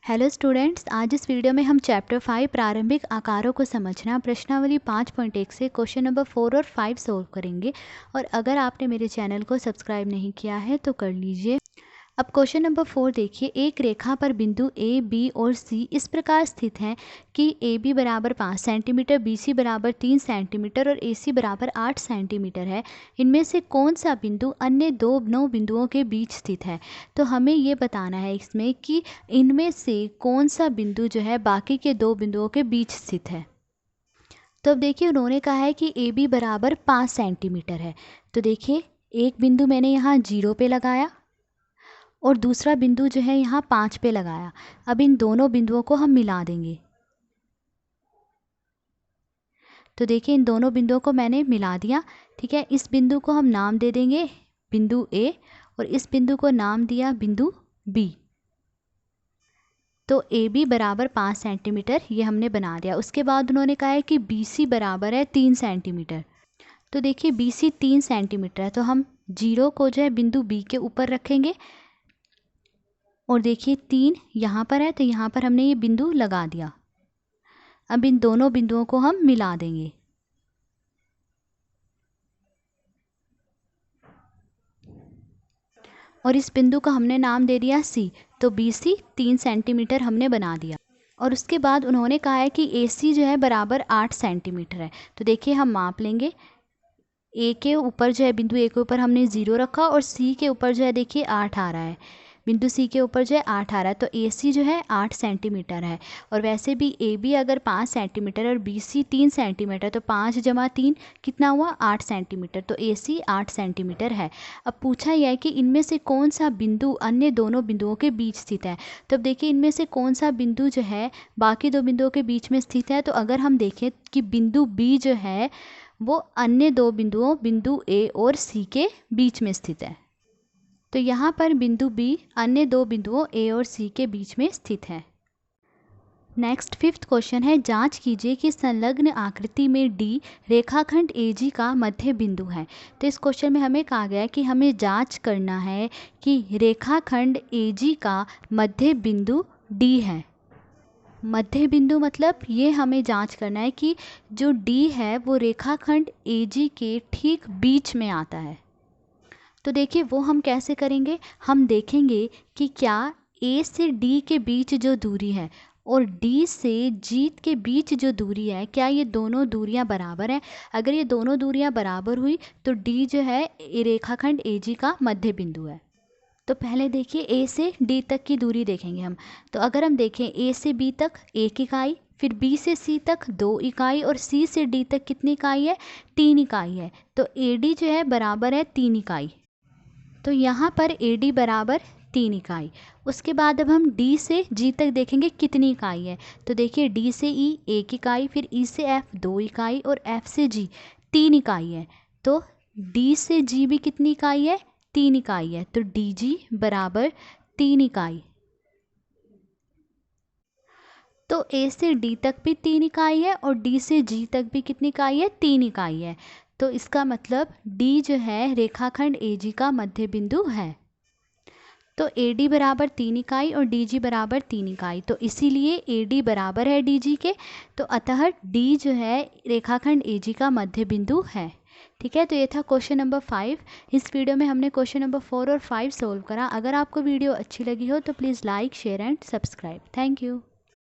Hello students, आज इस video में हम चैप्टर 5 प्रारंभिक आकारों को समझना प्रश्नावली 5.1 से क्वेश्चन नंबर 4 और 5 सोल्व करेंगे। और अगर आपने मेरे चैनल को सब्सक्राइब नहीं किया है तो कर लीजिए। अब क्वेश्चन नंबर 4 देखिए, एक रेखा पर बिंदु ए, बी और सी इस प्रकार स्थित हैं कि ए बी बराबर 5 सेंटीमीटर, बी सी बराबर 3 सेंटीमीटर और ए सी बराबर 8 सेंटीमीटर है। इनमें से कौन सा बिंदु अन्य दो नौ बिंदुओं के बीच स्थित है? तो हमें ये बताना है इसमें कि इनमें से कौन सा बिंदु जो है बाकी के दो बिंदुओं के बीच स्थित है। तो अब देखिए, उन्होंने कहा है कि ए बी बराबर 5 सेंटीमीटर है। तो देखिए, एक बिंदु मैंने यहाँ 0 पे लगाया और दूसरा बिंदु जो है यहाँ 5 पे लगाया। अब इन दोनों बिंदुओं को हम मिला देंगे। तो देखिए, इन दोनों बिंदुओं को मैंने मिला दिया। ठीक है, इस बिंदु को हम नाम दे देंगे बिंदु ए और इस बिंदु को नाम दिया बिंदु बी। तो ए बी बराबर 5 सेंटीमीटर ये हमने बना दिया। उसके बाद उन्होंने कहा है कि बी सी बराबर है 3 सेंटीमीटर। तो देखिए, बी सी 3 सेंटीमीटर है, तो हम 0 को जो है बिंदु बी के ऊपर रखेंगे और देखिए 3 यहाँ पर है, तो यहाँ पर हमने ये बिंदु लगा दिया। अब इन दोनों बिंदुओं को हम मिला देंगे। और इस बिंदु का हमने नाम दे दिया सी। तो बी सी 3 सेंटीमीटर हमने बना दिया। और उसके बाद उन्होंने कहा है कि ए सी जो है बराबर 8 सेंटीमीटर है। तो देखिए, हम माप लेंगे। ए के ऊपर जो है बिंदु ए के ऊपर हमने 0 रखा और सी के ऊपर जो है देखिए 8 आ रहा है। बिंदु सी के ऊपर जो है 8 आ रहा है, तो ए सी जो है 8 सेंटीमीटर है। और वैसे भी ए बी अगर 5 सेंटीमीटर और बी सी 3 सेंटीमीटर, तो 5 जमा 3 कितना हुआ? 8 सेंटीमीटर। तो ए सी 8 सेंटीमीटर है। अब पूछा यह है कि इनमें से कौन सा बिंदु अन्य दोनों बिंदुओं के बीच स्थित है। तो अब देखिए, इनमें से कौन सा बिंदु जो है बाकी दो बिंदुओं के बीच में स्थित है। तो अगर हम देखें कि बिंदु बी जो है वो अन्य दो बिंदुओं बिंदु ए और सी के बीच में स्थित है। तो यहाँ पर बिंदु बी अन्य दो बिंदुओं ए और सी के बीच में स्थित है। नेक्स्ट 5th क्वेश्चन है, जांच कीजिए कि संलग्न आकृति में डी रेखाखंड ए जी का मध्य बिंदु है। तो इस क्वेश्चन में हमें कहा गया है कि हमें जांच करना है कि रेखाखंड ए जी का मध्य बिंदु डी है। मध्य बिंदु मतलब ये हमें जांच करना है कि जो डी है वो रेखाखंड ए जी के ठीक बीच में आता है। तो देखिए, वो हम कैसे करेंगे? हम देखेंगे कि क्या ए से डी के बीच जो दूरी है और डी से जी के बीच जो दूरी है, क्या ये दोनों दूरियां बराबर हैं? अगर ये दोनों दूरियां बराबर हुई तो डी जो है रेखाखंड ए जी का मध्य बिंदु है। तो पहले देखिए, ए से डी तक की दूरी देखेंगे हम। तो अगर हम देखें ए से बी तक 1 इकाई, फिर बी से सी तक 2 इकाई और सी से डी तक कितनी इकाई है? 3 इकाई है। तो ए डी जो है बराबर है 3 इकाई। तो यहाँ पर ए डी बराबर 3 इकाई। उसके बाद अब हम डी से जी तक देखेंगे कितनी इकाई है। तो देखिए, डी से ई 1 इकाई, फिर ई से एफ 2 इकाई और एफ से जी 3 इकाई है। तो डी से जी भी कितनी इकाई है? 3 इकाई है। तो डी जी बराबर 3 इकाई। तो ए से डी तक भी 3 इकाई है और डी से जी तक भी कितनी इकाई है? 3 इकाई है। तो इसका मतलब डी जो है रेखाखंड ए जी का मध्य बिंदु है। तो ए डी बराबर 3 इकाई और डी जी बराबर 3 इकाई, तो इसीलिए ए डी बराबर है डी जी के। तो अतः डी जो है रेखाखंड ए जी का मध्य बिंदु है। ठीक है, तो ये था क्वेश्चन नंबर 5। इस वीडियो में हमने क्वेश्चन नंबर 4 और 5 सोल्व करा। अगर आपको वीडियो अच्छी लगी हो तो please like, share and subscribe. Thank you.